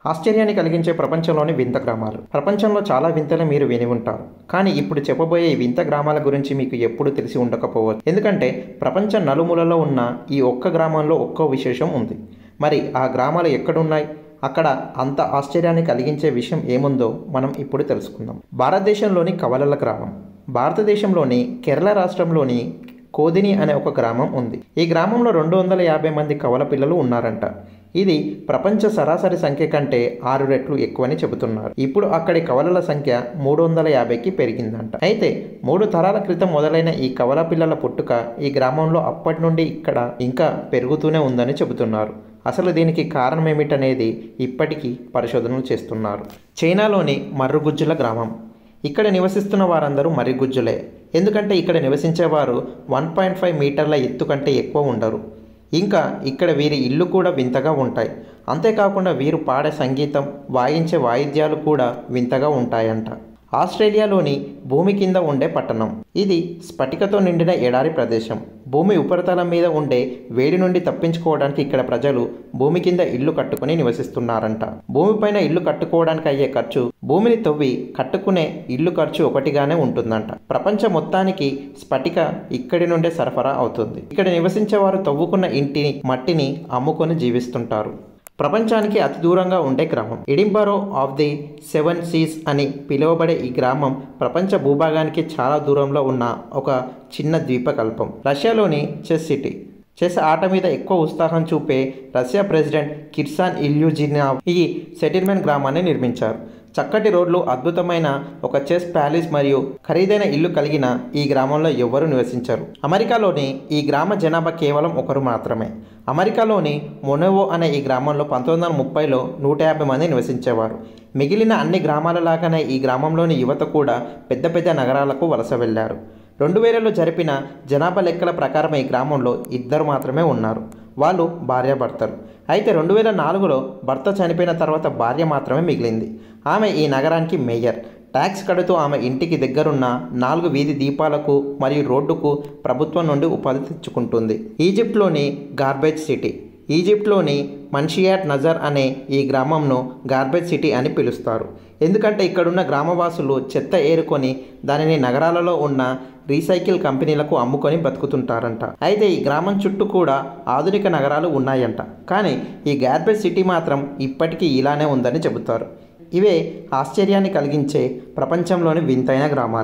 ఆశ్చర్యాన్ని కలిగించే ప్రపంచంలోని వింత గ్రామాలు. ప్రపంచంలో చాలా వింతలు మీరు విని ఉంటారు. కానీ ఇప్పుడు చెప్పబోయే ఈ వింత గ్రామాల గురించి మీకు ఎప్పుడూ తెలిసి ఉండకపోవచ్చు. ఎందుకంటే ప్రపంచ నలుమూలలో ఉన్న ఈ ఒక్క గ్రామంలో ఒక్కో విశేషం ఉంది. మరి ఆ గ్రామాలు ఎక్కడున్నాయి? అక్కడ అంత ఆశ్చర్యాన్ని కలిగించే విషయం ఏముందో మనం ఇప్పుడు తెలుసుకుందాం. భారతదేశంలోని కవలల గ్రామం. భారతదేశంలోని కేరళ రాష్ట్రంలోని కోదిని అనే ఒక గ్రామం ఉంది. ఈ గ్రామంలో 250 మంది కవల పిల్లలు ఉన్నారంట. ఇది ప్రపంచ సరాసరి సంఖ్య కంటే 6 రెట్లు ఎక్కువని చెబుతున్నారు. ఇప్పుడు అక్కడి కవలల సంఖ్య 350కి పెరిగిందంట. అయితే 3 తరాల క్రితం మొదలైన ఈ కవల పిల్లల పుట్టుక ఈ గ్రామంలో అప్పటి నుండి ఇక్కడ ఇంకా పెరుగుతూనే ఉందని చెబుతున్నారు. అసలు దీనికి కారణం ఏమిటనేది ఇప్పటికీ పరిశోధనలు చేస్తున్నారు. చైనాలోని మర్రుగుజ్జుల గ్రామం. ఇక్కడ నివసిస్తున్న వారందరూ మర్రిగుజ్జులే. ఎందుకంటే ఇక్కడ నివసించేవారు 1.5 మీటర్ల ఎత్తు కంటే ఎక్కువ ఉండరు. ఇంకా ఇక్కడ వీరి ఇల్లు కూడా వింతగా ఉంటాయి. అంతేకాకుండా వీరు పాడే సంగీతం, వాయించే వాయిద్యాలు కూడా వింతగా ఉంటాయంట. ఆస్ట్రేలియాలోని భూమి కింద ఉండే పట్టణం. ఇది స్ఫటికతో నిండిన ఎడారి ప్రదేశం. భూమి ఉపరితలం మీద ఉండే వేడి నుండి తప్పించుకోవడానికి ఇక్కడ ప్రజలు భూమి కింద ఇల్లు కట్టుకుని నివసిస్తున్నారంట. భూమిపైన ఇల్లు కట్టుకోవడానికి అయ్యే ఖర్చు, భూమిని తవ్వి కట్టుకునే ఇల్లు ఖర్చు ఒకటిగానే ఉంటుందంట. ప్రపంచం మొత్తానికి స్ఫటిక ఇక్కడి నుండే సరఫరా అవుతుంది. ఇక్కడ నివసించే వారు తవ్వుకున్న ఇంటిని, మట్టిని అమ్ముకొని జీవిస్తుంటారు. ప్రపంచానికి అతి దూరంగా ఉండే గ్రామం. ఎడింబరో ఆఫ్ ది 7 సీస్ అని పిలువబడే ఈ గ్రామం ప్రపంచ భూభాగానికి చాలా దూరంలో ఉన్న ఒక చిన్న ద్వీపకల్పం. రష్యాలోని చెస్ సిటీ. చెస్ ఆట మీద ఎక్కువ ఉత్సాహం చూపే రష్యా ప్రెసిడెంట్ కిర్సాన్ ఇల్యూజినోవ్ ఈ సెటిల్మెంట్ గ్రామాన్ని నిర్మించారు. చక్కటి రోడ్లు, అద్భుతమైన ఒక చెస్ ప్యాలెస్ మరియు ఖరీదైన ఇల్లు కలిగిన ఈ గ్రామంలో ఎవ్వరూ నివసించరు. అమెరికాలోని ఈ గ్రామ జనాభా కేవలం 1 మాత్రమే. అమెరికాలోని మొనెవో అనే ఈ గ్రామంలో 1930లో 150 మంది నివసించేవారు. మిగిలిన అన్ని గ్రామాల లాగానే ఈ గ్రామంలోని యువత కూడా పెద్ద పెద్ద నగరాలకు వలస వెళ్లారు. 2000లో జరిపిన జనాభా లెక్కల ప్రకారం ఈ గ్రామంలో 2 మాత్రమే ఉన్నారు. వాళ్ళు భార్యాభర్తలు. అయితే 2004లో భర్త చనిపోయిన తర్వాత భార్య మాత్రమే మిగిలింది. ఆమె ఈ నగరానికి మేయర్. ట్యాక్స్ కడుతూ ఆమె ఇంటికి దగ్గరున్న 4 వీధి దీపాలకు మరియు రోడ్డుకు ప్రభుత్వం నుండి ఉపాధి తెచ్చుకుంటుంది. ఈజిప్ట్లోని గార్బేజ్ సిటీ. ఈజిప్ట్లోని మన్షియాట్ నజర్ అనే ఈ గ్రామంను గార్బేజ్ సిటీ అని పిలుస్తారు. ఎందుకంటే ఇక్కడున్న గ్రామవాసులు చెత్త ఏరుకొని దానిని నగరాలలో ఉన్న రీసైకిల్ కంపెనీలకు అమ్ముకొని బతుకుతుంటారంట. అయితే ఈ గ్రామం చుట్టూ కూడా ఆధునిక నగరాలు ఉన్నాయంట. కానీ ఈ గార్బేజ్ సిటీ మాత్రం ఇప్పటికీ ఇలానే ఉందని చెబుతారు. ఇవే ఆశ్చర్యాన్ని కలిగించే ప్రపంచంలోని వింతైన గ్రామాలు.